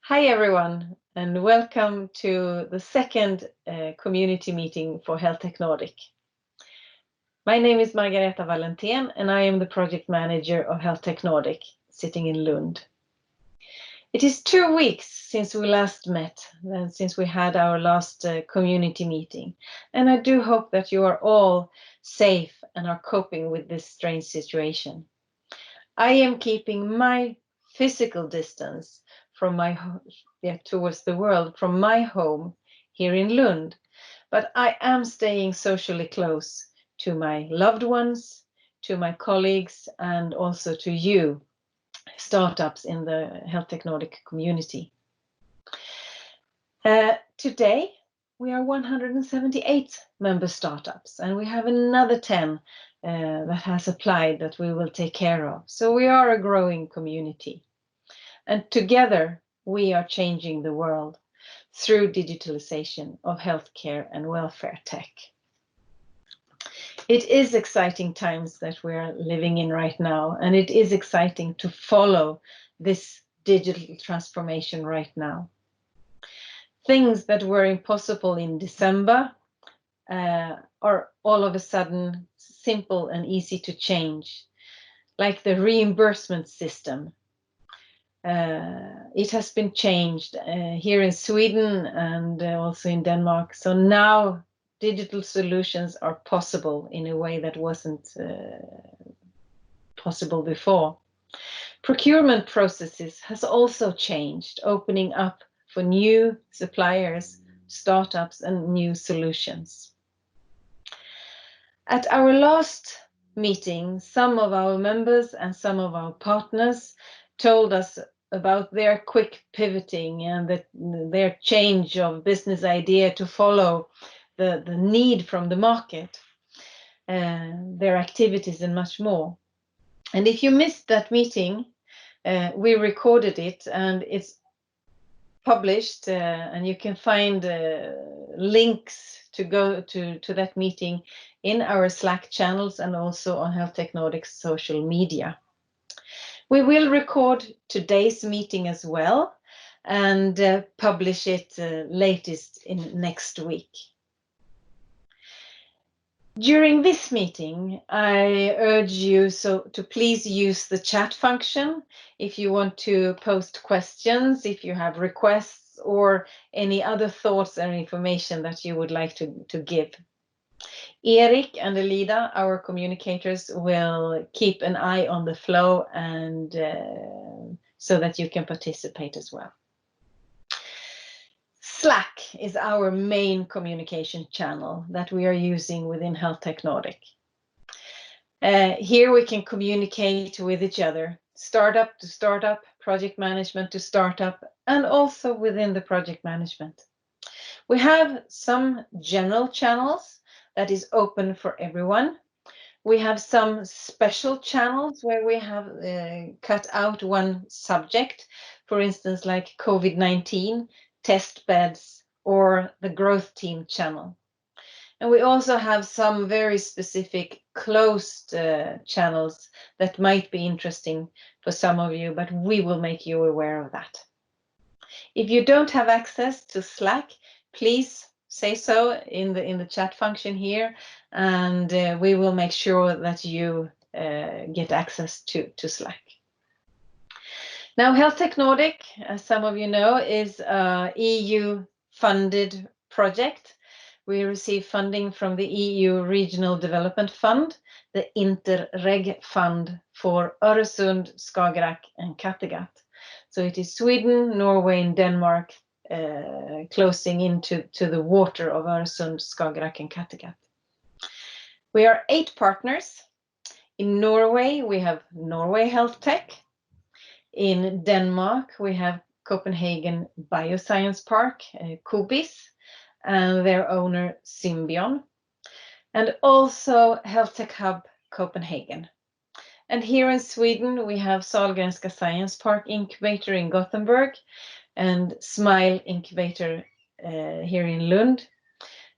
Hi everyone, and welcome to the second community meeting for HealthTech Nordic. My name is Margareta Valentén, and I am the project manager of HealthTech Nordic, sitting in Lund. It is 2 weeks since we last met, and since we had our last community meeting, and I do hope that you are all safe and are coping with this strange situation. I am keeping my physical distance from towards the world from my home here in Lund, but I am staying socially close to my loved ones, to my colleagues, and also to you, startups in the HealthTech Nordic community. Today, we are 178 member startups, and we have another 10 that has applied that we will take care of. So we are a growing community. And together, we are changing the world through digitalization of healthcare and welfare tech. It is exciting times that we are living in right now, and it is exciting to follow this digital transformation right now. Things that were impossible in December are all of a sudden simple and easy to change, like the reimbursement system. It has been changed here in Sweden and also in Denmark. So now digital solutions are possible in a way that wasn't possible before. Procurement processes has also changed, opening up for new suppliers, startups, and new solutions. At our last meeting, some of our members and some of our partners told us about their quick pivoting and their change of business idea to follow the need from the market, their activities and much more. And if you missed that meeting, we recorded it and it's published, and you can find links to go to that meeting in our Slack channels and also on HealthTech Nordic's social media. We will record today's meeting as well and publish it latest in next week. During this meeting, I urge you to please use the chat function if you want to post questions, if you have requests or any other thoughts and information that you would like to give. Erik and Elida, our communicators, will keep an eye on the flow and so that you can participate as well. Slack is our main communication channel that we are using within HealthTech Nordic. Here we can communicate with each other, startup to startup, project management to startup, and also within the project management. We have some general channels that is open for everyone. We have some special channels where we have cut out one subject, for instance, like COVID-19, test beds, or the growth team channel. And we also have some very specific closed channels that might be interesting for some of you, but we will make you aware of that. If you don't have access to Slack, please say so in the chat function here, and we will make sure that you get access to Slack. Now, HealthTech Nordic, as some of you know, is an EU-funded project. We receive funding from the EU Regional Development Fund, the Interreg Fund for Öresund, Skagerrak, and Kattegat. So it is Sweden, Norway, and Denmark closing into the water of Öresund, Skagerrak, and Kattegat. We are 8 partners. In Norway, we have Norway Health Tech. In Denmark, we have Copenhagen Bioscience Park, Cobis, and their owner Symbion, and also HealthTech Hub Copenhagen. And here in Sweden, we have Sahlgrenska Science Park Incubator in Gothenburg and Smile Incubator here in Lund.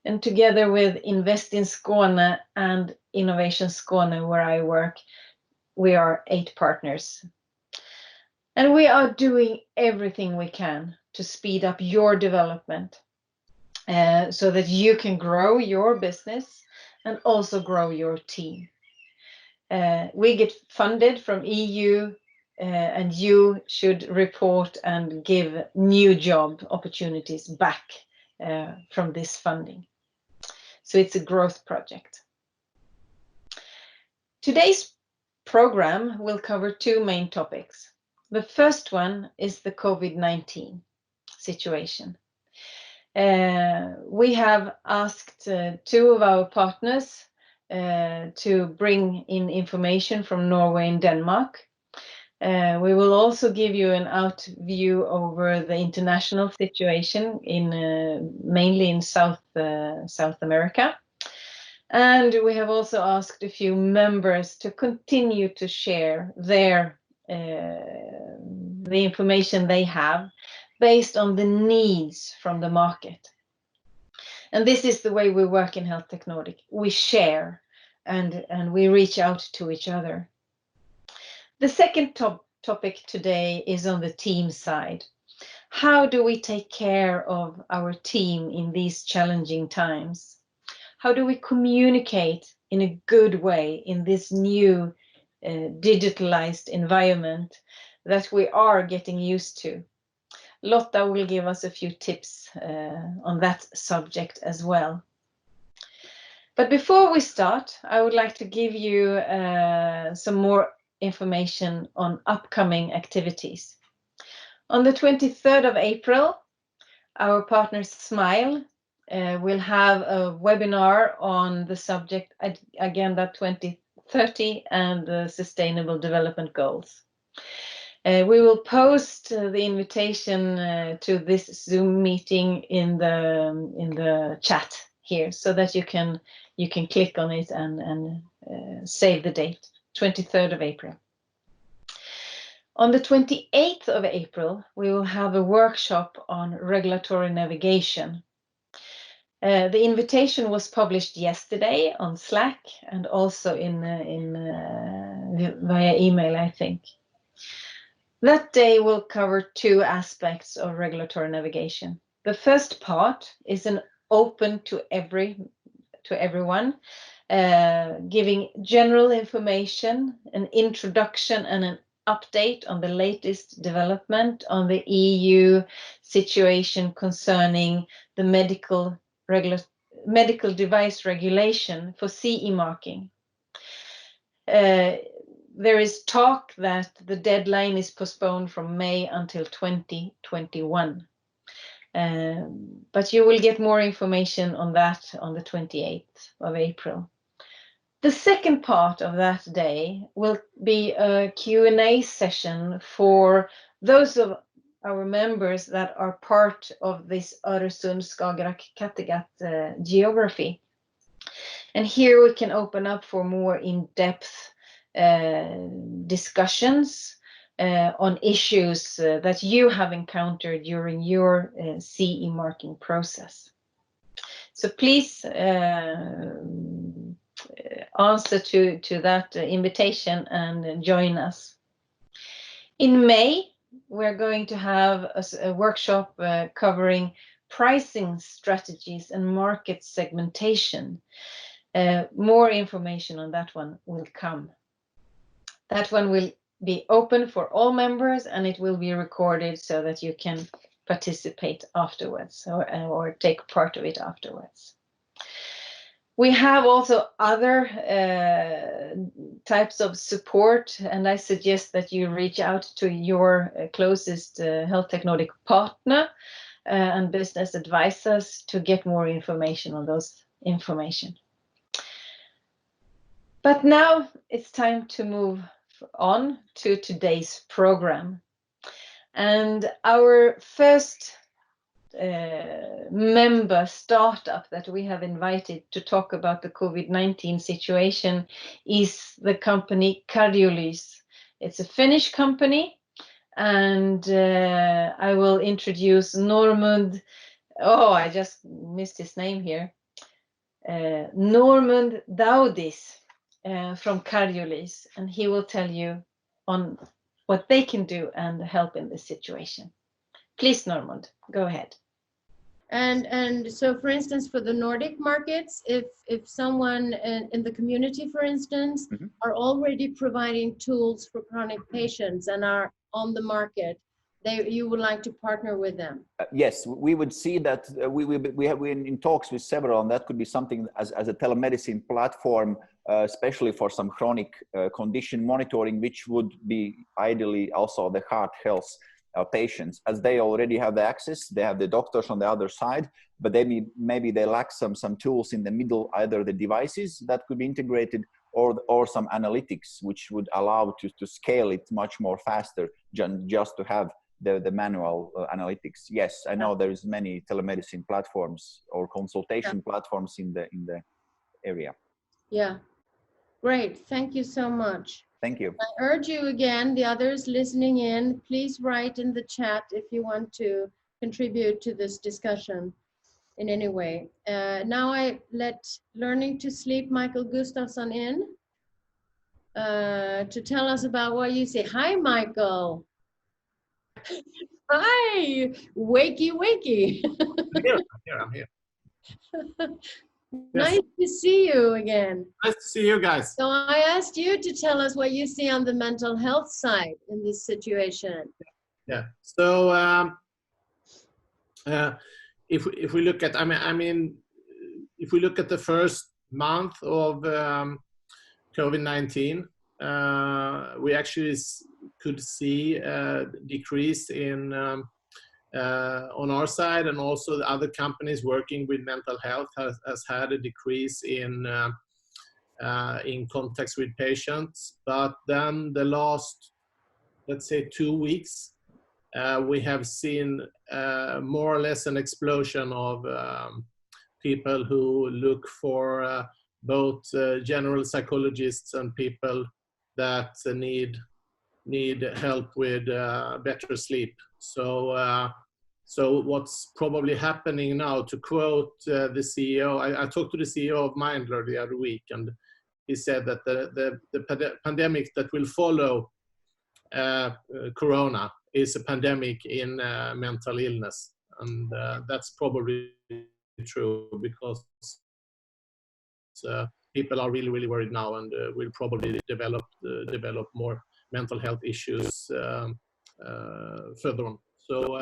And together with Invest in Skåne and Innovation Skåne, where I work, we are 8 partners. And we are doing everything we can to speed up your development so that you can grow your business and also grow your team. We get funded from EU and you should report and give new job opportunities back from this funding. So it's a growth project. Today's program will cover two main topics. The first one is the COVID-19 situation. We have asked two of our partners to bring in information from Norway and Denmark. We will also give you an out view over the international situation in mainly in South America. And we have also asked a few members to continue to share their the information they have based on the needs from the market. And this is the way we work in HealthTech Nordic. We share and we reach out to each other. The second topic today is on the team side. How do we take care of our team in these challenging times? How do we communicate in a good way in this new digitalized environment that we are getting used to? Lotta will give us a few tips on that subject as well. But before we start, I would like to give you some more information on upcoming activities. On the 23rd of April, our partner Smile will have a webinar on the subject Agenda 2030 and the Sustainable Development Goals. We will post the invitation to this Zoom meeting in the chat here, so that you can click on it and save the date, 23rd of April. On the 28th of April, we will have a workshop on regulatory navigation. The invitation was published yesterday on Slack and also via email, I think. That day will cover two aspects of regulatory navigation. The first part is an open to everyone, giving general information, an introduction and an update on the latest development on the EU situation concerning the medical device regulation for CE marking. There is talk that the deadline is postponed from May until 2021. But you will get more information on that on the 28th of April. The second part of that day will be a Q&A session for those of our members that are part of this Öresund, Skagerrak, Kattegatt geography. And here we can open up for more in-depth discussions on issues that you have encountered during your CE marking process. So please answer to that invitation and join us. In May, we're going to have a workshop covering pricing strategies and market segmentation. More information on that one will come. That one will be open for all members and it will be recorded so that you can participate afterwards or take part of it afterwards. We have also other types of support, and I suggest that you reach out to your closest HealthTech Nordic partner and business advisors to get more information on those information. But now it's time to move on to today's program. And our first member startup that we have invited to talk about the COVID-19 situation is the company Cardiolys. It's a Finnish company, and I will introduce Normand. Oh, I just missed his name here. Normand Daudis from Cardiolys, and he will tell you on what they can do and help in this situation. Please, Normand, go ahead. And so, for instance, for the Nordic markets, if someone in the community, for instance, are already providing tools for chronic patients and are on the market, you would like to partner with them? Yes, we would see that we're in talks with several, and that could be something as a telemedicine platform, especially for some chronic condition monitoring, which would be ideally also the heart health patients, as they already have the access. They have the doctors on the other side, but maybe they lack some tools in the middle, either the devices that could be integrated or some analytics, which would allow to scale it much more faster just to have the manual analytics. Yes, I know there is many telemedicine platforms or consultation platforms in the area. Yeah, great. Thank you so much. Thank you. I urge you again, the others listening in, please write in the chat if you want to contribute to this discussion in any way. Now I let Learning to Sleep Michael Gustafsson in to tell us about what you say. Hi, Michael. Hi, wakey, wakey. I'm here. Nice to see you again. Nice to see you guys. So I asked you to tell us what you see on the mental health side in this situation. Yeah. So if we look at, if we look at the first month of COVID-19, we actually could see a decrease in on our side, and also the other companies working with mental health has had a decrease in contacts with patients. But then the last, let's say, 2 weeks, we have seen more or less an explosion of people who look for both general psychologists and people that need help with better sleep. So what's probably happening now, to quote the CEO, I talked to the CEO of Mindler the other week, and he said that the pandemic that will follow Corona is a pandemic in mental illness. And that's probably true, because people are really, really worried now, and will probably develop more mental health issues further on. So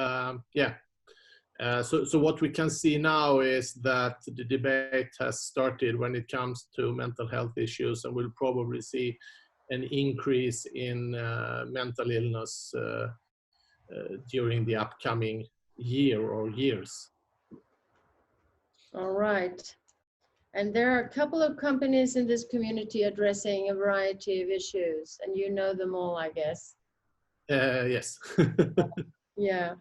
so what we can see now is that the debate has started when it comes to mental health issues, and we'll probably see an increase in mental illness during the upcoming year or years. All right. And there are a couple of companies in this community addressing a variety of issues, and you know them all, I guess. Yes. Yeah.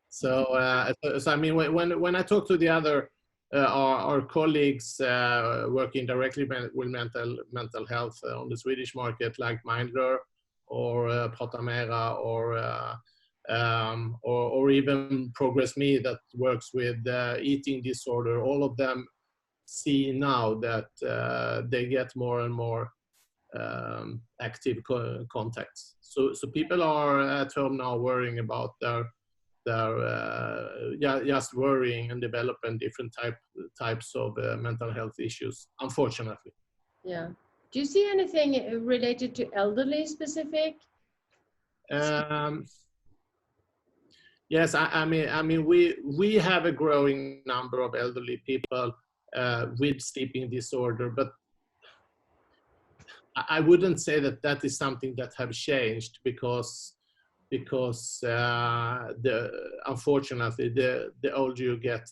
So I mean, when I talk to the other our colleagues working directly with mental health on the Swedish market, like Mindler or Protamera or even Progress Me, that works with eating disorder, all of them see now that they get more and more active contacts. So people are at home now worrying about their just worrying and developing different types of mental health issues, unfortunately. Yeah. Do you see anything related to elderly specific? Yes, I mean we have a growing number of elderly people with sleeping disorder, but I wouldn't say that is something that have changed, because unfortunately the older you get,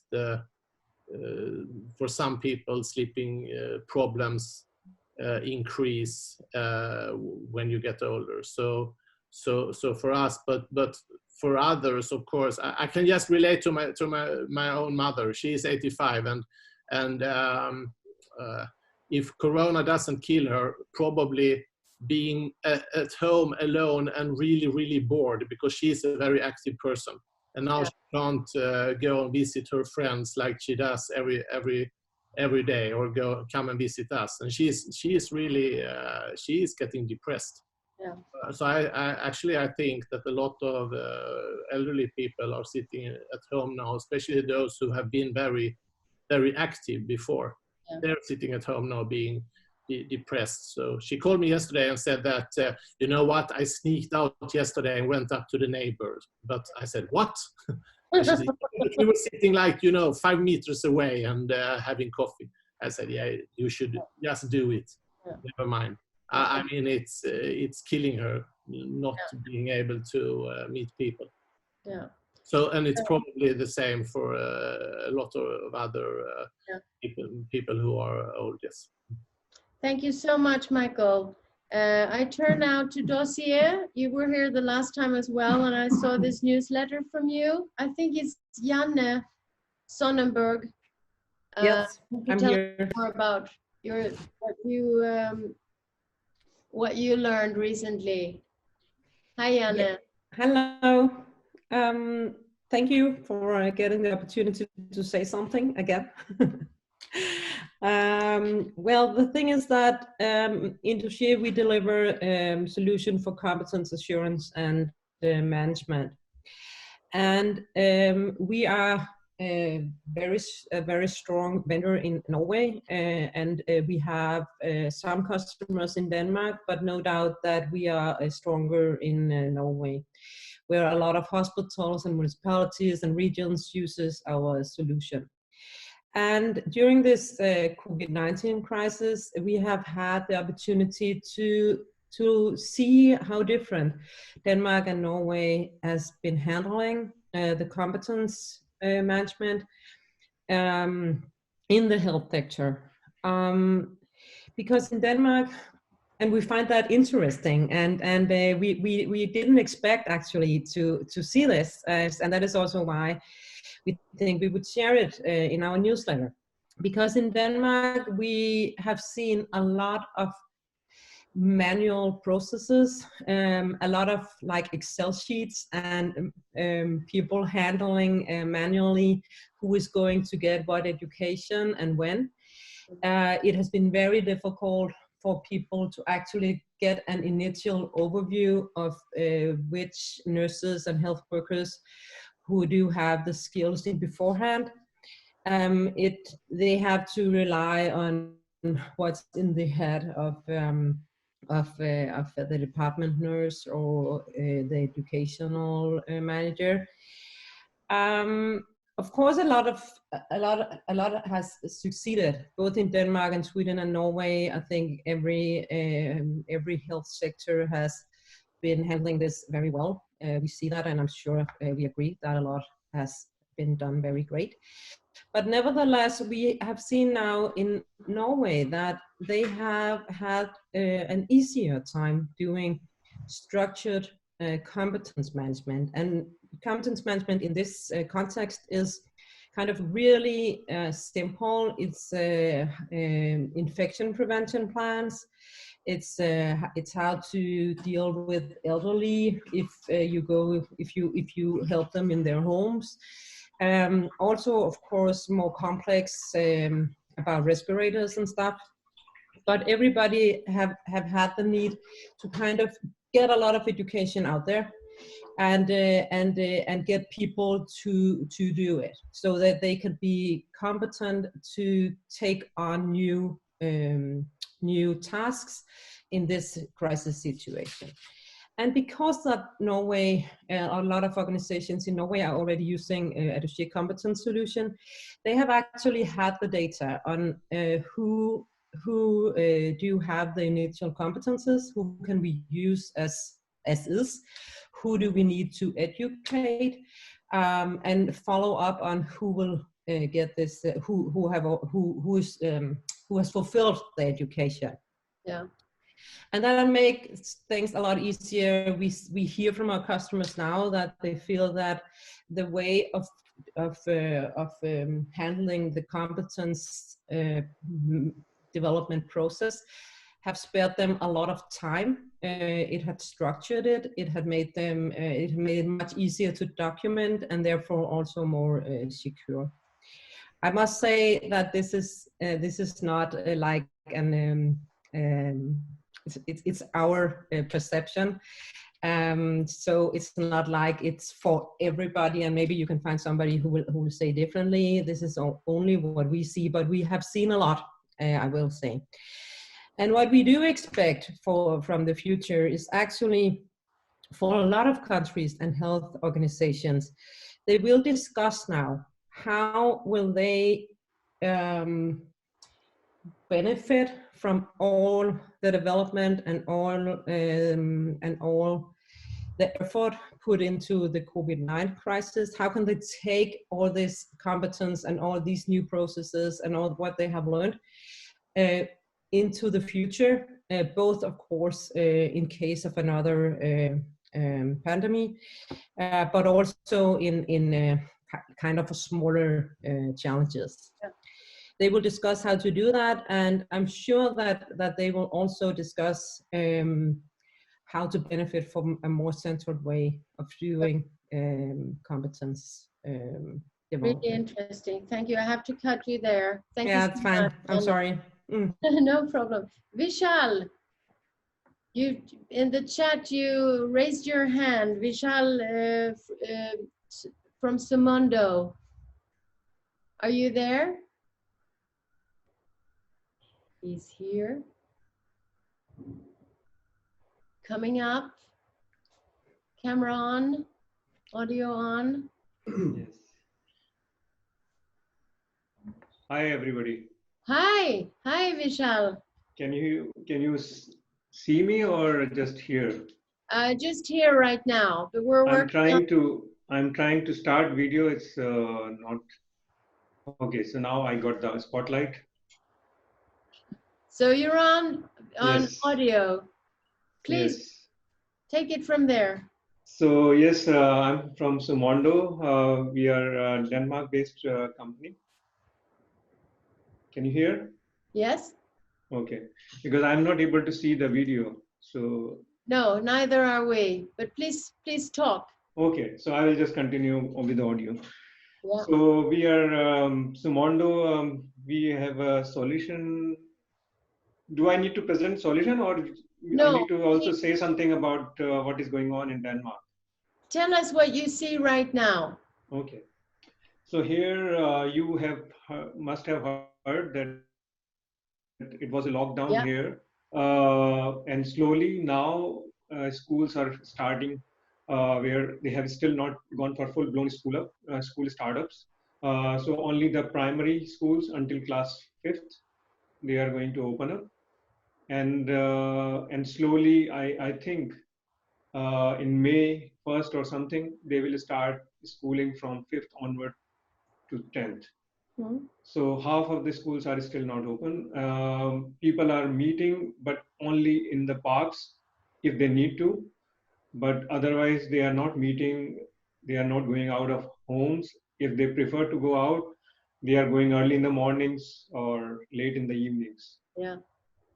for some people sleeping problems increase when you get older. So for us, but for others, of course, I can just relate to my own mother. She is 85, and if Corona doesn't kill her, probably being at home alone and really, really bored, because she's a very active person, and now she can't go and visit her friends like she does every day, or come and visit us, and she is really she is getting depressed. Yeah. So I think that a lot of elderly people are sitting at home now, especially those who have been very, very active before. Yeah. They're sitting at home now being depressed. So she called me yesterday and said that, you know what, I sneaked out yesterday and went up to the neighbors. But I said, what? And she said, we were sitting like, 5 meters away and having coffee. I said, yeah, you should just do it. Yeah. Never mind. I mean, it's killing her not being able to meet people. Yeah. So, and it's probably the same for a lot of other people who are old. Yes. Thank you so much, Michael. I turn now to Dossier. You were here the last time as well, and I saw this newsletter from you. I think it's Janne Sonnenberg. Yes, Can you I'm tell here. us more about what you learned recently? Hi, Janne. Yeah. Hello. Thank you for getting the opportunity to say something again. Well, the thing is that in Dossier we deliver solution for competence assurance and management, and we are a very strong vendor in Norway, and we have some customers in Denmark, but no doubt that we are stronger in Norway, where a lot of hospitals and municipalities and regions uses our solution. And during this COVID-19 crisis, we have had the opportunity to see how different Denmark and Norway has been handling the competence management in the health sector. Because in Denmark, and we find that interesting, and we didn't expect actually to see this, and that is also why we think we would share it in our newsletter. Because in Denmark we have seen a lot of manual processes, a lot of like Excel sheets, and people handling manually who is going to get what education and when. It has been very difficult for people to actually get an initial overview of which nurses and health workers who do have the skills in beforehand. They have to rely on what's in the head of the department nurse or the educational manager. Of course, a lot has succeeded both in Denmark and Sweden and Norway. I think every health sector has been handling this very well. We see that, and I'm sure we agree that a lot has been done very great. But nevertheless, we have seen now in Norway that they have had an easier time doing structured competence management. And competence management in this context is kind of really simple. It's infection prevention plans. It's how to deal with elderly if you help them in their homes. Also, of course, more complex about respirators and stuff. But everybody have had the need to kind of get a lot of education out there, and get people to do it so that they could be competent to take on new tasks in this crisis situation. And because that Norway, a lot of organizations in Norway are already using a Dossier competence solution, they have actually had the data on who do have the initial competences, who can we use as is, who do we need to educate, and follow up on who will get this, who has fulfilled the education. Yeah. And that makes things a lot easier. We hear from our customers now that they feel that the way of handling the competence development process have spared them a lot of time. It had structured it. It had made them. It made it much easier to document, and therefore also more secure. I must say that this is not like it's our perception. So it's not like it's for everybody, and maybe you can find somebody who will say differently. This is only what we see, but we have seen a lot, I will say. And what we do expect from the future is actually, for a lot of countries and health organizations, they will discuss now how will they benefit from all the development and all the effort put into the COVID-19 crisis. How can they take all this competence and all these new processes and all what they have learned into the future, both of course in case of another pandemic, but also in kind of a smaller challenges. Yeah. They will discuss how to do that, and I'm sure that they will also discuss how to benefit from a more centered way of doing competence Really development. interesting. Thank you. I have to cut you there. Thank you. Yeah, so it's fine. much. I'm sorry. No problem. Vishal, you in the chat you raised your hand. Vishal from Sumondo. Are you there? He's here. Coming up. Camera on. Audio on. Yes. Hi, everybody. Hi. Hi, Vishal. Can you see me or just hear? Just here right now, but we're working on. I'm trying to start video. It's not okay. So now I got the spotlight. So you're on Yes. audio. Please Yes. take it from there. So yes, I'm from Sumondo. We are a Denmark-based company. Can you hear? Yes? Okay. Because I'm not able to see the video. So No, neither are we. But please talk. okay. So I will just continue with the audio. Yeah. So we are Sumondo. We have a solution. Do I need to present solution, or No, I need to also say something about what is going on in Denmark? Tell us what you see right now. Okay. So here you must have heard that it was a lockdown Yeah. here, and slowly now schools are starting where they have still not gone for full-blown school startups. So only the primary schools until class 5th they are going to open up, and slowly I think in May 1st or something they will start schooling from 5th onward to 10th. So half of the schools are still not open. People are meeting, but only in the parks if they need to. But otherwise, they are not meeting. They are not going out of homes. If they prefer to go out, they are going early in the mornings or late in the evenings. Yeah.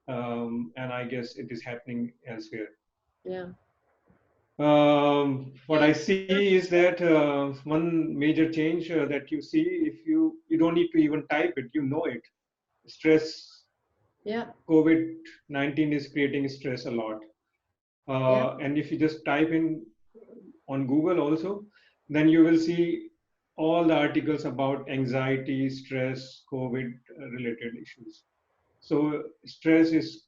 And I guess it is happening elsewhere. Yeah. What I see is that one major change that you see, if you don't need to even type it, you know it. Stress. Yeah. COVID-19 is creating stress a lot. And if you just type in on Google also, then you will see all the articles about anxiety, stress, COVID-related issues. So stress is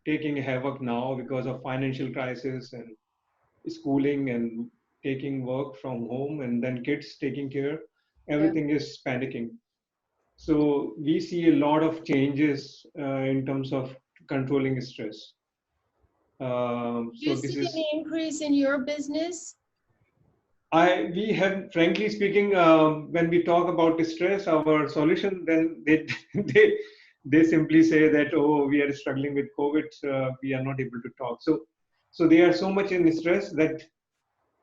taking havoc now because of financial crisis and schooling and taking work from home, and then kids taking care. Everything is panicking. So we see a lot of changes in terms of controlling stress. Do you So this see is. any increase in your business? We have, frankly speaking, when we talk about stress, our solution, then they simply say that, oh, we are struggling with COVID, we are not able to talk. So they are so much in stress that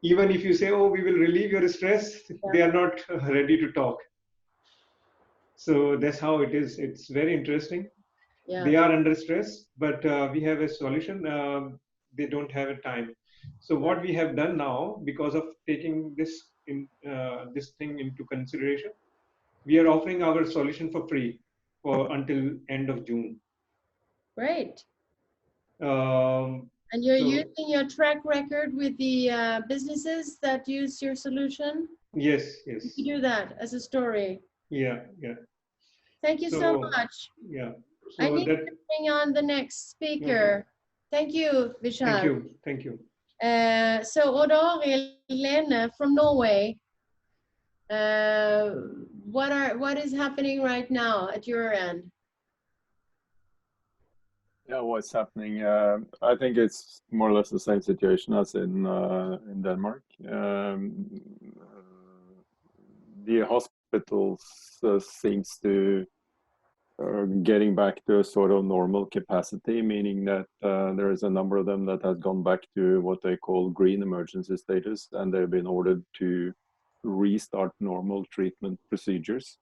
even if you say, oh, we will relieve your stress, they are not ready to talk. So that's how it is. It's very interesting. Yeah. They are under stress, but we have a solution. They don't have a time. So what we have done now, because of taking this thing into consideration, we are offering our solution for free for until end of June. Great. And you're So using your track record with the businesses that use your solution? yes, You yes, do that as a story. yeah, yeah. Thank you so So much. yeah, I so need that. to bring on the next Okay. speaker. Thank you, Thank Vishal. you, thank you. So Odd Arild Lene from Norway. What is happening right now at your end? Yeah, what's happening? I think it's more or less the same situation as in Denmark. The hospitals seems to getting back to a sort of normal capacity, meaning that there is a number of them that has gone back to what they call green emergency status, and they've been ordered to restart normal treatment procedures.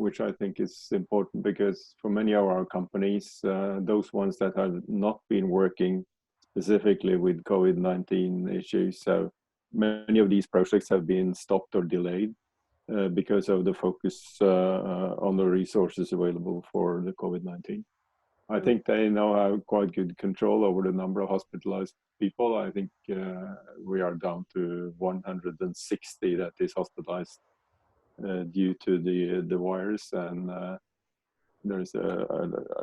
Which I think is important because for many of our companies, those ones that have not been working specifically with COVID-19 issues, so many of these projects have been stopped or delayed because of the focus on the resources available for the COVID-19. I think they now have quite good control over the number of hospitalized people. I think we are down to 160 that is hospitalized due to the virus, and there's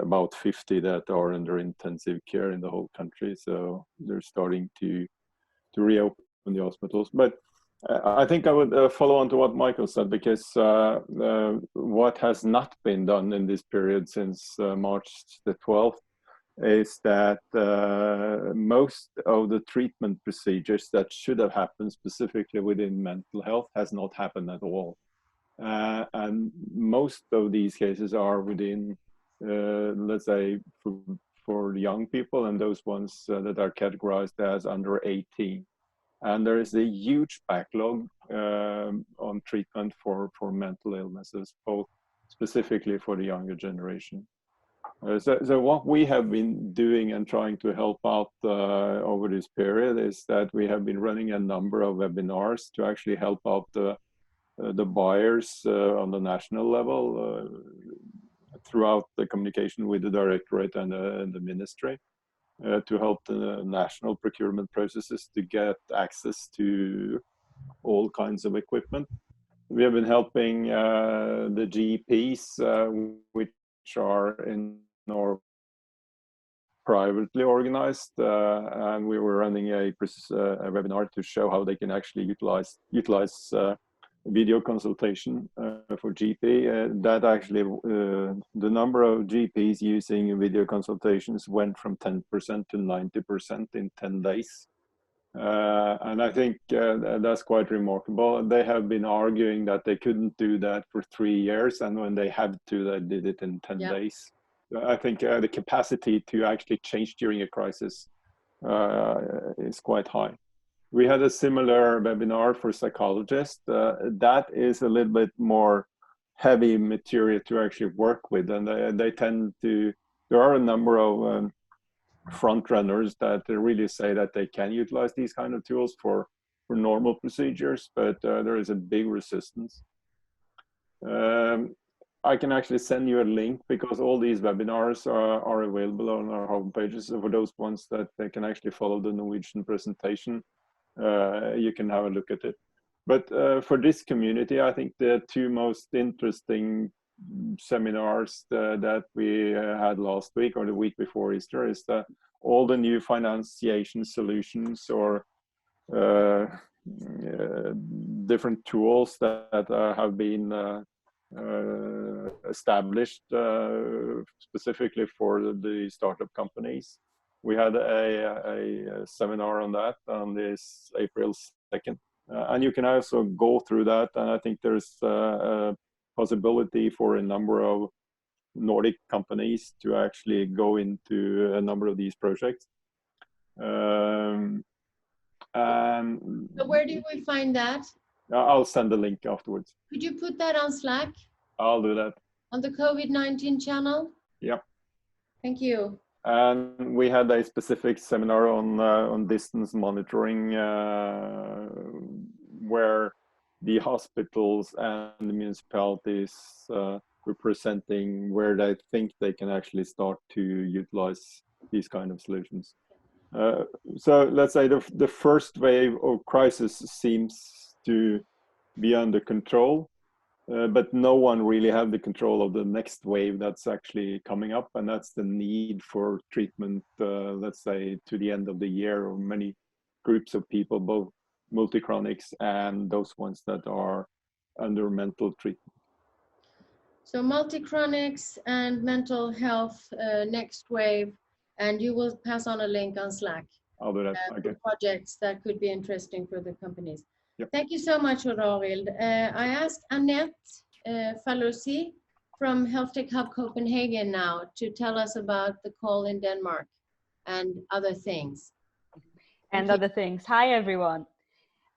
about 50 that are under intensive care in the whole country. So they're starting to reopen the hospitals. But I think I would follow on to what Michael said, because what has not been done in this period since March the 12th is that most of the treatment procedures that should have happened specifically within mental health has not happened at all. And most of these cases are within, let's say, for young people and those ones that are categorized as under 18. And there is a huge backlog on treatment for mental illnesses, both specifically for the younger generation. So what we have been doing and trying to help out over this period is that we have been running a number of webinars to actually help out the buyers on the national level throughout the communication with the directorate and the ministry to help the national procurement processes to get access to all kinds of equipment. We have been helping the GPs, which are in our privately organized, and we were running a webinar to show how they can actually utilize video consultation for GP. That actually, the number of GPs using video consultations went from 10% to 90% in 10 days. And I think that's quite remarkable. They have been arguing that they couldn't do that for 3 years, and when they had to, they did it in 10 days. I think the capacity to actually change during a crisis is quite high. We had a similar webinar for psychologists. That is a little bit more heavy material to actually work with, and they tend to, there are a number of front runners that really say that they can utilize these kind of tools for normal procedures, but there is a big resistance. I can actually send you a link because all these webinars are available on our home pages. So for those ones that they can actually follow the Norwegian presentation, you can have a look at it. But for this community, I think the two most interesting seminars that we had last week or the week before Easter is that all the new financiation solutions or different tools that have been established specifically for the startup companies. We had a seminar on that on this April 2nd. And you can also go through that. And I think there's a possibility for a number of Nordic companies to actually go into a number of these projects. So where do we find that? I'll send the link afterwards. Could you put that on Slack? I'll do that. On the COVID-19 channel? Yep. Thank you. And we had a specific seminar on distance monitoring where the hospitals and the municipalities were presenting where they think they can actually start to utilize these kind of solutions. So let's say the first wave of crisis seems to be under control, but no one really have the control of the next wave that's actually coming up, and that's the need for treatment, let's say, to the end of the year, of many groups of people, both multi-chronics and those ones that are under mental treatment. So multi-chronics and mental health next wave, and you will pass on a link on Slack. I'll do that. Okay. Projects that could be interesting for the companies. Yep. Thank you so much, Rorild. I asked Annette Fallosi from HealthTech Hub Copenhagen now to tell us about the call in Denmark and other things. And other things. Hi, everyone.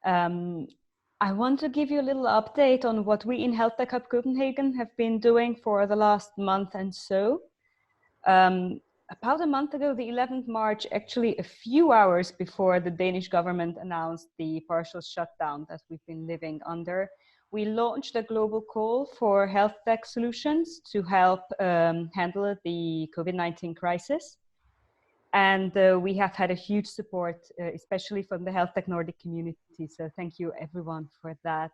I want to give you a little update on what we in HealthTech Hub Copenhagen have been doing for the last month and so. About a month ago, the 11th March, actually a few hours before the Danish government announced the partial shutdown that we've been living under, we launched a global call for health tech solutions to help handle the COVID-19 crisis. And we have had a huge support, especially from the HealthTech Nordic community. So thank you everyone for that.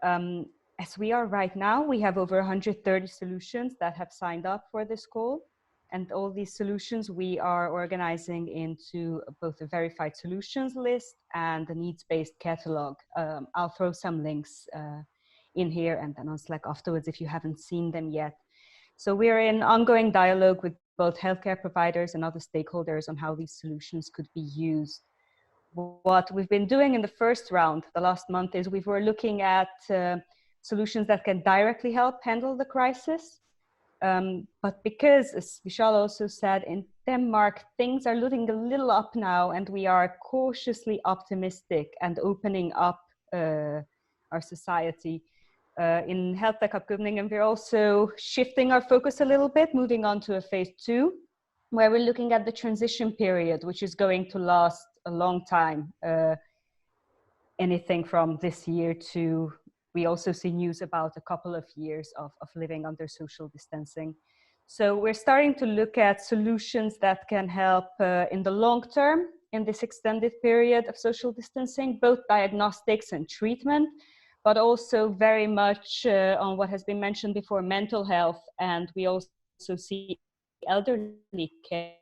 As we are right now, we have over 130 solutions that have signed up for this call. And all these solutions we are organizing into both a verified solutions list and a needs-based catalog. I'll throw some links in here and then on Slack afterwards if you haven't seen them yet. So we're in ongoing dialogue with both healthcare providers and other stakeholders on how these solutions could be used. What we've been doing in the first round, the last month, is we were looking at solutions that can directly help handle the crisis. But because, as Vishal also said, in Denmark, things are looking a little up now, and we are cautiously optimistic and opening up our society. In HealthTech Hub Copenhagen, we're also shifting our focus a little bit, moving on to a phase 2, where we're looking at the transition period, which is going to last a long time, anything from this year to, we also see news about a couple of years of living under social distancing. So we're starting to look at solutions that can help in the long term, in this extended period of social distancing, both diagnostics and treatment, but also very much on what has been mentioned before, mental health. And we also see elderly care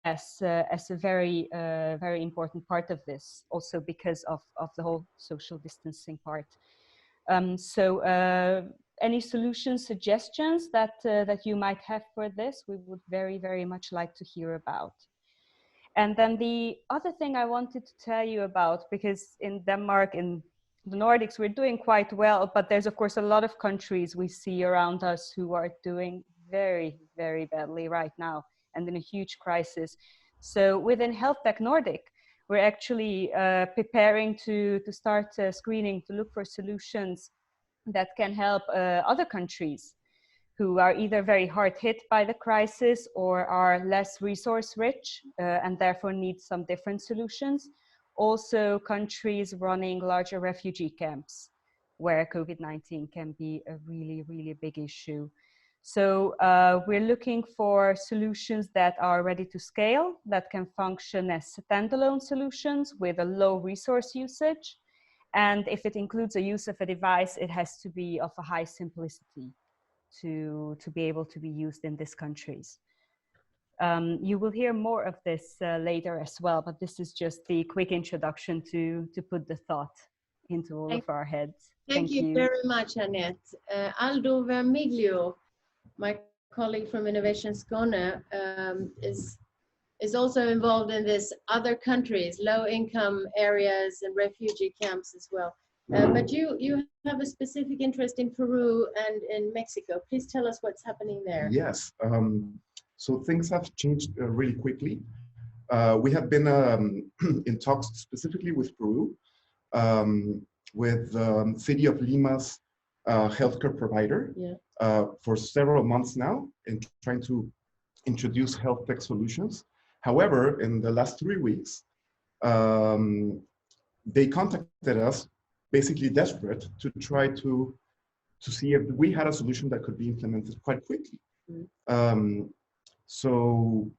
as a very, very important part of this, also because of the whole social distancing part. Any solution suggestions that you might have for this, we would very, very much like to hear about. And then the other thing I wanted to tell you about, because in Denmark, in the Nordics, we're doing quite well, but there's of course a lot of countries we see around us who are doing very, very badly right now and in a huge crisis. So within HealthTech Nordic, we're actually preparing to start screening to look for solutions that can help other countries who are either very hard hit by the crisis or are less resource rich and therefore need some different solutions. Also countries running larger refugee camps where COVID-19 can be a really, really big issue. So we're looking for solutions that are ready to scale, that can function as standalone solutions with a low resource usage. And if it includes a use of a device, it has to be of a high simplicity to be able to be used in these countries. You will hear more of this later as well, but this is just the quick introduction to put the thought into all of our heads. Thank you very much, Annette. Aldo Vermiglio, my colleague from Innovation Skåne, is also involved in this other countries, low-income areas and refugee camps as well. But you have a specific interest in Peru and in Mexico. Please tell us what's happening there. Yes, so things have changed really quickly. We have been in talks specifically with Peru, with City of Lima's healthcare provider for several months now, in trying to introduce health tech solutions. However, in the last 3 weeks, they contacted us, basically desperate, to try to see if we had a solution that could be implemented quite quickly. So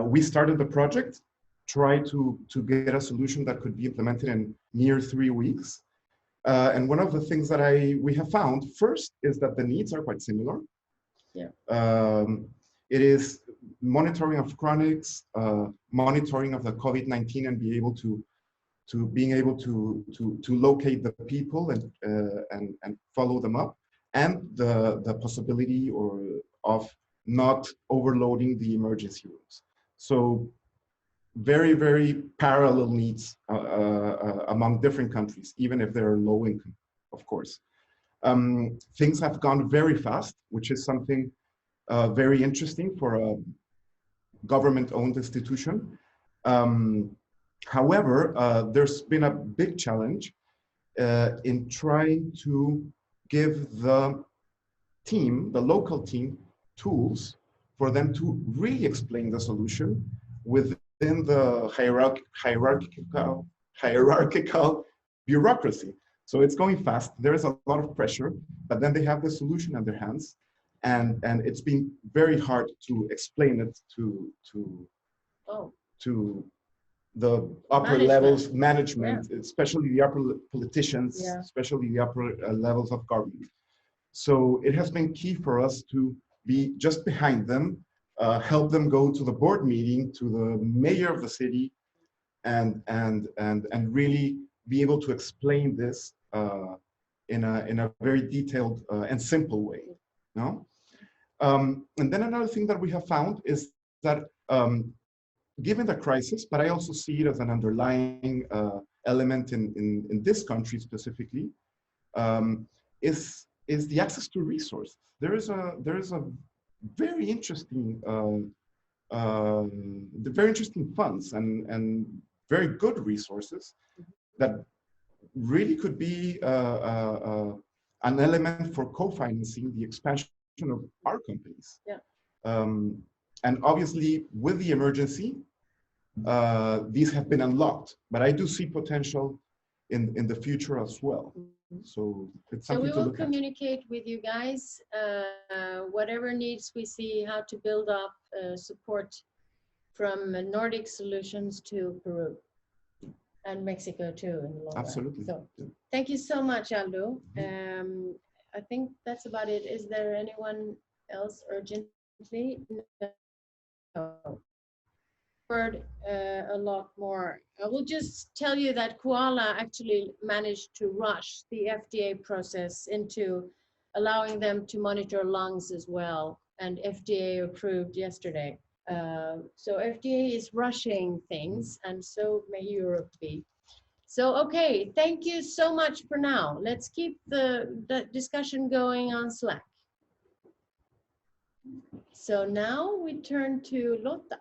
we started the project, tried to get a solution that could be implemented in near 3 weeks. And one of the things that we have found first is that the needs are quite similar. Yeah. It is monitoring of chronics, monitoring of the COVID-19, and being able to locate the people and follow them up, and the possibility of not overloading the emergency rooms. So very, very parallel needs among different countries, even if they're low income, of course. Things have gone very fast, which is something very interesting for a government-owned institution. However, there's been a big challenge in trying to give the team, the local team, tools for them to really explain the solution within the hierarchical bureaucracy. So it's going fast. There is a lot of pressure, but then they have the solution in their hands, and it's been very hard to explain it to the upper levels, management, especially the upper politicians, especially the upper levels of government. So it has been key for us to be just behind them, help them go to the board meeting, to the mayor of the city, and really be able to explain this in a very detailed and simple way. No? And then another thing that we have found is that given the crisis, but I also see it as an underlying element in this country specifically, is the access to resources. There is a very interesting, very interesting funds and very good resources that really could be an element for co-financing the expansion of our companies. Yeah. And obviously, with the emergency, these have been unlocked, but I do see potential in the future as well. So it's something to look at. So we will communicate with you guys, whatever needs we see, how to build up support from Nordic solutions to Peru and Mexico too in the long Absolutely. run. So thank you so much, Aldo. I think that's about it. Is there anyone else urgently? No. Heard a lot more. I will just tell you that Koala actually managed to rush the FDA process into allowing them to monitor lungs as well, and FDA approved yesterday. So FDA is rushing things, and so may Europe be. So, okay, thank you so much for now. Let's keep the discussion going on Slack. So now we turn to Lotta.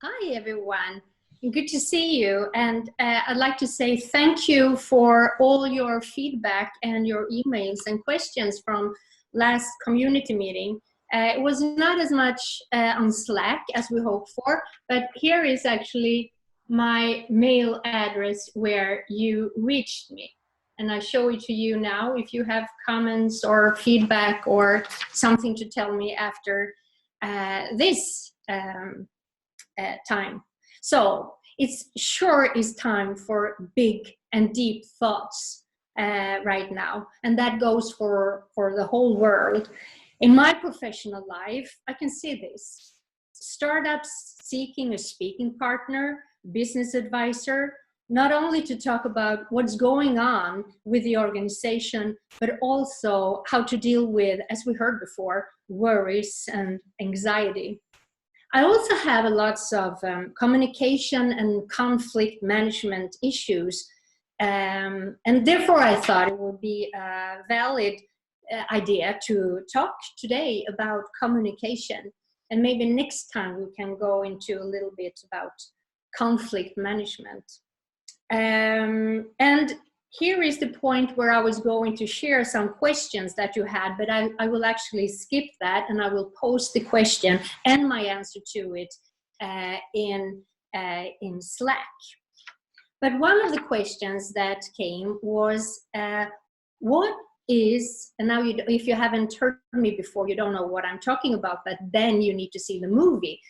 Hi, everyone. Good to see you. And I'd like to say thank you for all your feedback and your emails and questions from last community meeting. It was not as much on Slack as we hoped for, but here is actually my mail address where you reached me. And I show it to you now if you have comments or feedback or something to tell me after this time. So it's sure is time for big and deep thoughts right now. And that goes for the whole world. In my professional life, I can see this. Startups seeking a speaking partner, business advisor, not only to talk about what's going on with the organization, but also how to deal with, as we heard before, worries and anxiety. I also have lots of communication and conflict management issues. And therefore, I thought it would be a valid idea to talk today about communication. And maybe next time we can go into a little bit about conflict management. And here is the point where I was going to share some questions that you had, but I will actually skip that and I will post the question and my answer to it in Slack. But one of the questions that came was, what is, and now if you haven't heard me before, you don't know what I'm talking about, but then you need to see the movie.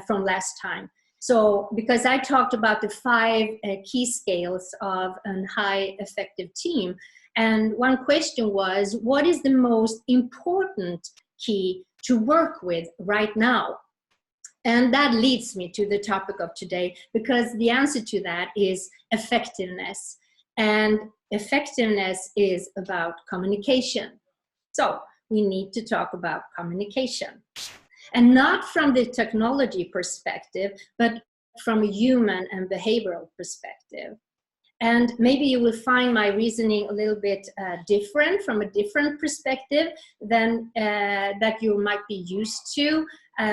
from last time. So, because I talked about the 5 key scales of a high effective team, and one question was, what is the most important key to work with right now? And that leads me to the topic of today, because the answer to that is effectiveness. And effectiveness is about communication. So we need to talk about communication. And not from the technology perspective, but from a human and behavioral perspective. And maybe you will find my reasoning a little bit different, from a different perspective than that you might be used to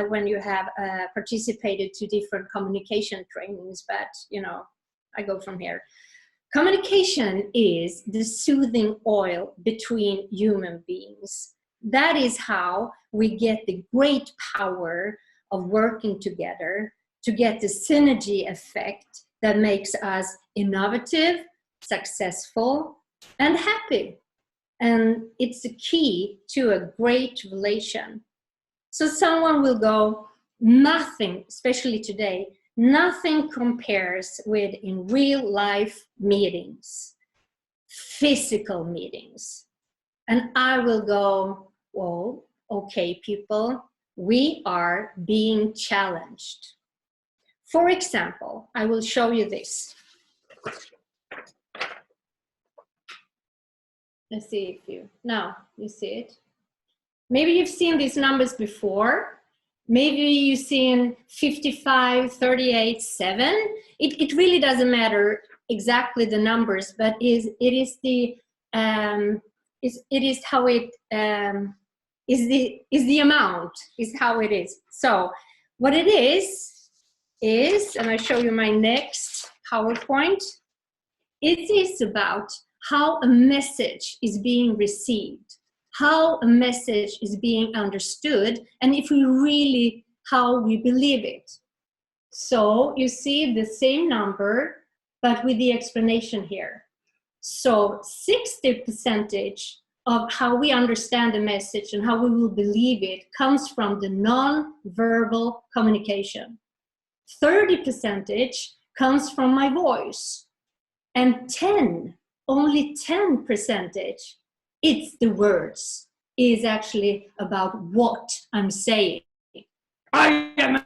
when you have participated to different communication trainings. But, you know, I go from here. Communication is the soothing oil between human beings. That is how we get the great power of working together to get the synergy effect that makes us innovative, successful, and happy. And it's the key to a great relation. So someone will go, nothing, especially today, nothing compares with in real life meetings, physical meetings. And I will go, well, okay, people, we are being challenged. For example, I will show you this. Let's see if you, now you see it. Maybe you've seen these numbers before. Maybe you've seen 55, 38, 7. It really doesn't matter exactly the numbers, but it is how it is the amount, is how it is. So what it is, and I show you my next PowerPoint, it is about how a message is being received, how a message is being understood, and if we really, how we believe it. So you see the same number, but with the explanation here. So 60% of how we understand the message and how we will believe it comes from the non-verbal communication. 30% comes from my voice, and only 10%, it's the words, is actually about what I'm saying. I am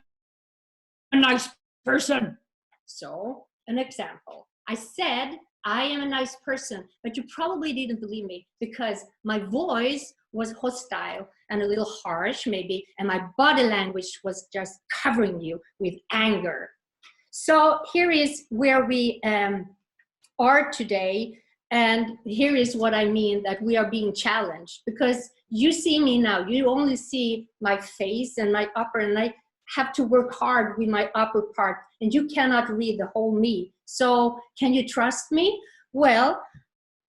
a nice person. So, an example. I said, I am a nice person, but you probably didn't believe me because my voice was hostile and a little harsh maybe, and my body language was just covering you with anger. So here is where we are today, and here is what I mean that we are being challenged, because you see me now, you only see my face and my upper, and I have to work hard with my upper part, and you cannot read the whole me. So can you trust me? Well,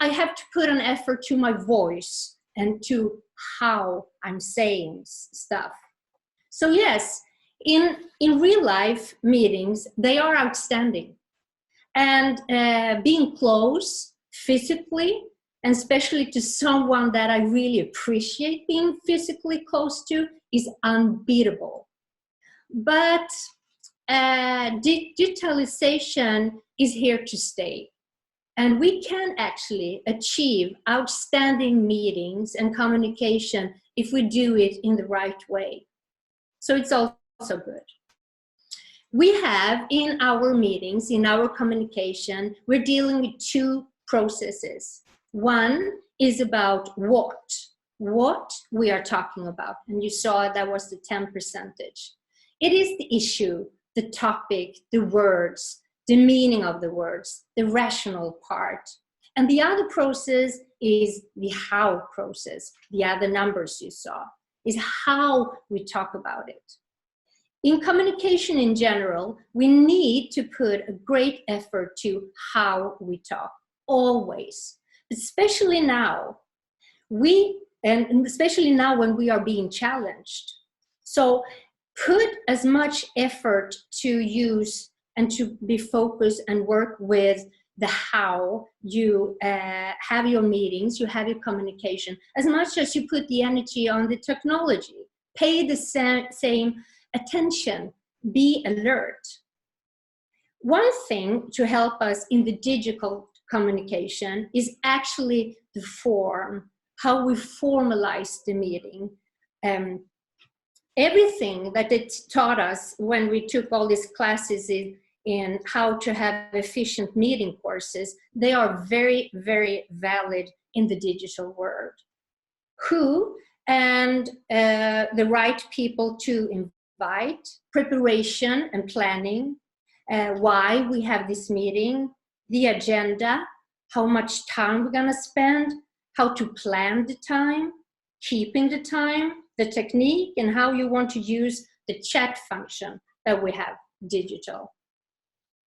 I have to put an effort to my voice and to how I'm saying stuff. So yes, in real life meetings, they are outstanding. And being close physically, and especially to someone that I really appreciate being physically close to, is unbeatable. But digitalization is here to stay. And we can actually achieve outstanding meetings and communication if we do it in the right way. So it's also good. We have in our meetings, in our communication, we're dealing with 2 processes. One is about what we are talking about. And you saw that was the 10%. It is the issue, the topic, the words, the meaning of the words, the rational part. And the other process is the how process. The other numbers you saw is how we talk about it. In communication in general, we need to put a great effort to how we talk, always. Especially now, especially now when we are being challenged. So put as much effort to use and to be focused and work with the how you have your meetings, you have your communication, as much as you put the energy on the technology. Pay the same attention be alert. One thing to help us in the digital communication is actually the form, how we formalize the meeting. Everything that it taught us when we took all these classes in how to have efficient meeting courses, they are very, very valid in the digital world. Who and the right people to invite, preparation and planning, why we have this meeting, the agenda, how much time we're gonna spend, how to plan the time, keeping the time, the technique, and how you want to use the chat function that we have digital.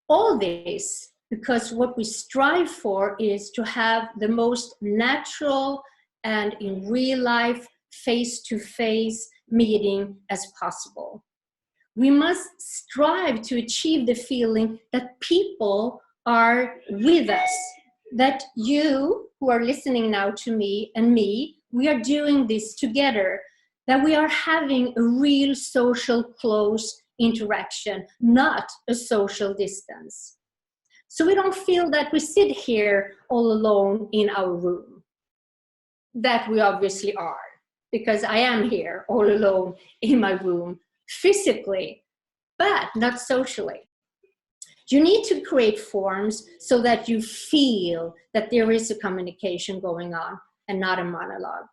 All this because what we strive for is to have the most natural and in real life, face-to-face meeting as possible. We must strive to achieve the feeling that people are with us, that you who are listening now to me and me, we are doing this together, that we are having a real social close interaction, not a social distance. So we don't feel that we sit here all alone in our room. That we obviously are, because I am here all alone in my room physically, but not socially. You need to create forms so that you feel that there is a communication going on and not a monologue.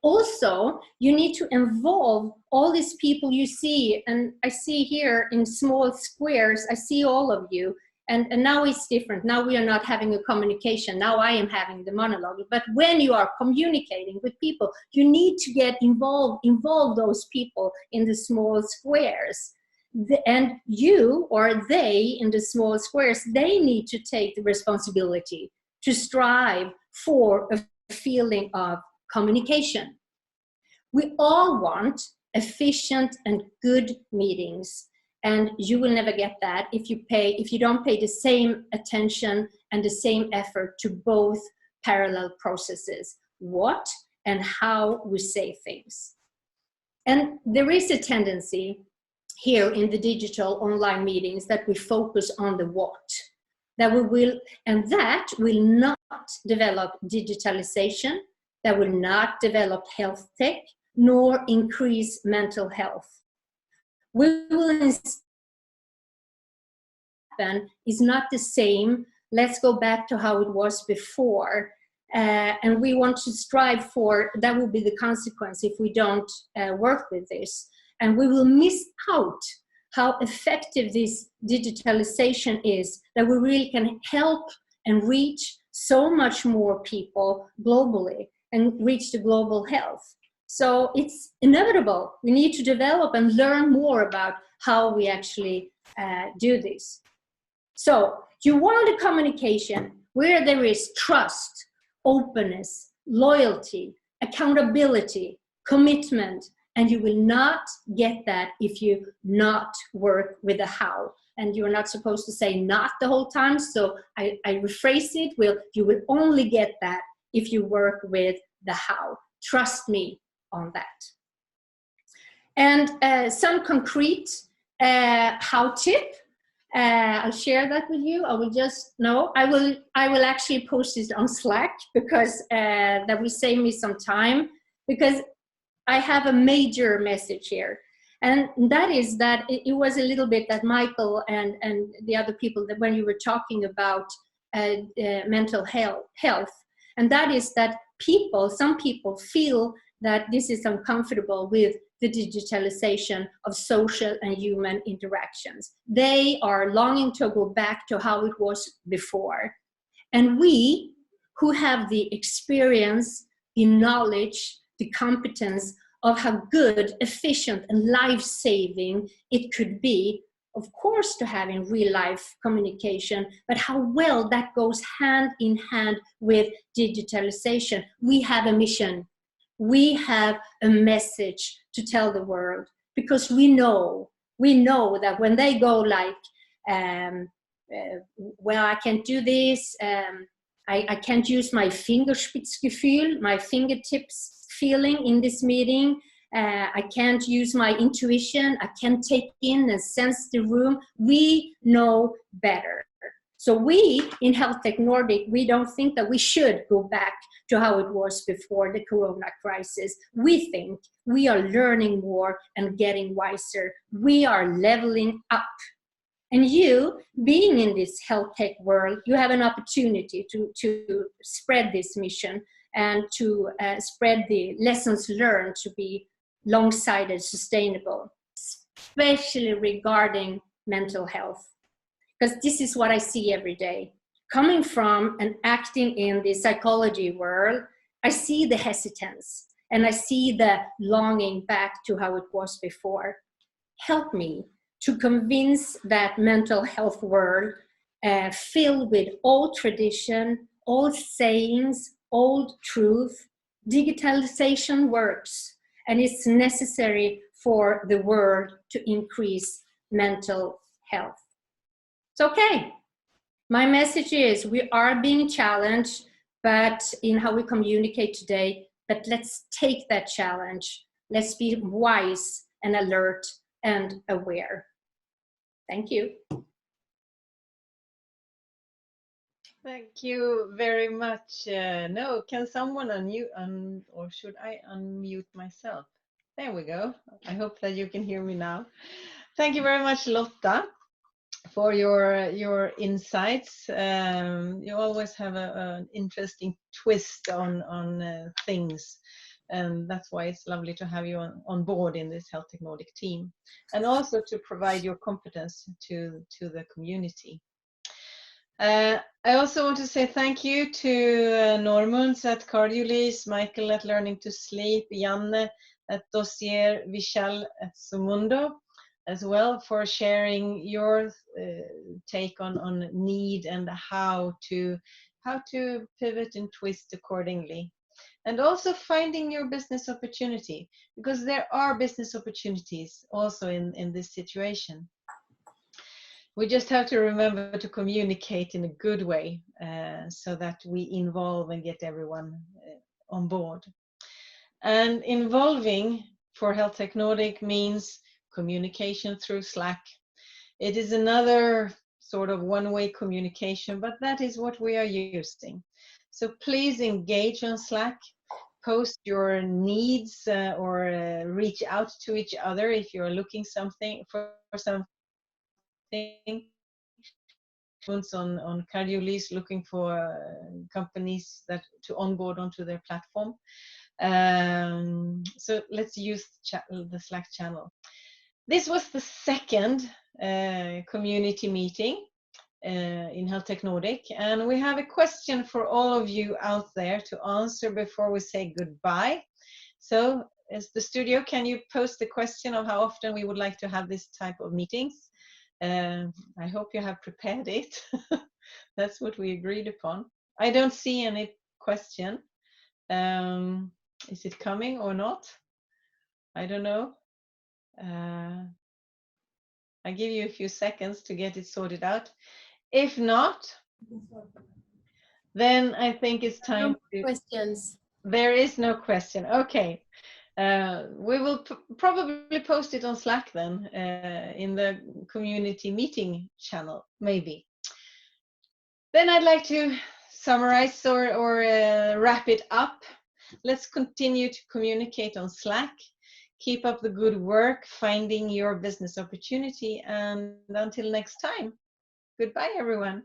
Also, you need to involve all these people you see, and I see here in small squares, I see all of you, and now it's different. Now we are not having a communication. Now I am having the monologue. But when you are communicating with people, you need to get involve those people in the small squares. And you or they in the small squares, they need to take the responsibility to strive for a feeling of communication. We all want efficient and good meetings, and you will never get that if you don't pay the same attention and the same effort to both parallel processes, what and how we say things. And there is a tendency here in the digital online meetings that we focus on the what, that will not develop digitalization, that will not develop health tech, nor increase mental health. We will instead is not the same. Let's go back to how it was before. And we want to strive for, that will be the consequence if we don't work with this. And we will miss out how effective this digitalization is, that we really can help and reach so much more people globally and reach the global health. So it's inevitable. We need to develop and learn more about how we actually do this. So you want a communication where there is trust, openness, loyalty, accountability, commitment, and you will not get that if you not work with the how. And you're not supposed to say not the whole time, so I rephrase it. You will only get that if you work with the how. Trust me on that. And some concrete how tip, I'll share that with you. I will actually post it on Slack, because that will save me some time, because I have a major message here. And that is that it was a little bit that Michael and the other people, that when you were talking about mental health, and that is that some people feel that this is uncomfortable with the digitalization of social and human interactions. They are longing to go back to how it was before. And we who have the experience, the knowledge, the competence of how good, efficient, and life-saving it could be, of course, to have in real life communication, but how well that goes hand in hand with digitalization. We have a mission. We have a message to tell the world, because we know that when they go like, well, I can't do this, I can't use my Fingerspitzgefühl, my fingertips feeling in this meeting, I can't use my intuition. I can't take in and sense the room. We know better. So we in HealthTech Nordic, we don't think that we should go back to how it was before the Corona crisis. We think we are learning more and getting wiser. We are leveling up. And you, being in this health tech world, you have an opportunity to spread this mission and to spread the lessons learned to be long-sighted, sustainable, especially regarding mental health. Because this is what I see every day. Coming from and acting in the psychology world, I see the hesitance and I see the longing back to how it was before. Help me to convince that mental health world filled with old tradition, old sayings, old truth. Digitalization works, and it's necessary for the world to increase mental health. It's okay. My message is we are being challenged, but in how we communicate today, but let's take that challenge. Let's be wise and alert and aware. Thank you. Thank you very much. No, can someone unmute, or should I unmute myself? There we go. I hope that you can hear me now. Thank you very much, Lotta, for your insights. You always have an interesting twist on things. And that's why it's lovely to have you on board in this HealthTech Nordic team, and also to provide your competence to the community. I also want to say thank you to Normund at Cardiolise, Michael at Learning to Sleep, Janne at Dossier, Vishal at Sumundo, as well, for sharing your take on need and how to pivot and twist accordingly. And also finding your business opportunity, because there are business opportunities also in this situation. We just have to remember to communicate in a good way so that we involve and get everyone on board. And involving for HealthTech Nordic means communication through Slack. It is another sort of one-way communication, but that is what we are using. So please engage on Slack, post your needs or reach out to each other if you're looking for something. On Cardiolise, looking for companies to onboard onto their platform. So let's use the Slack channel. This was the second community meeting in HealthTech Nordic, and we have a question for all of you out there to answer before we say goodbye. So as the studio, can you post the question of how often we would like to have this type of meetings? I hope you have prepared it. That's what we agreed upon. I don't see any question. Is it coming or not? I don't know. I give you a few seconds to get it sorted out. If not, then I think it's time to... Questions. There is no question. Okay. We will probably post it on Slack then, in the community meeting channel, maybe. Then I'd like to summarize or wrap it up. Let's continue to communicate on Slack. Keep up the good work, finding your business opportunity, and until next time, goodbye everyone.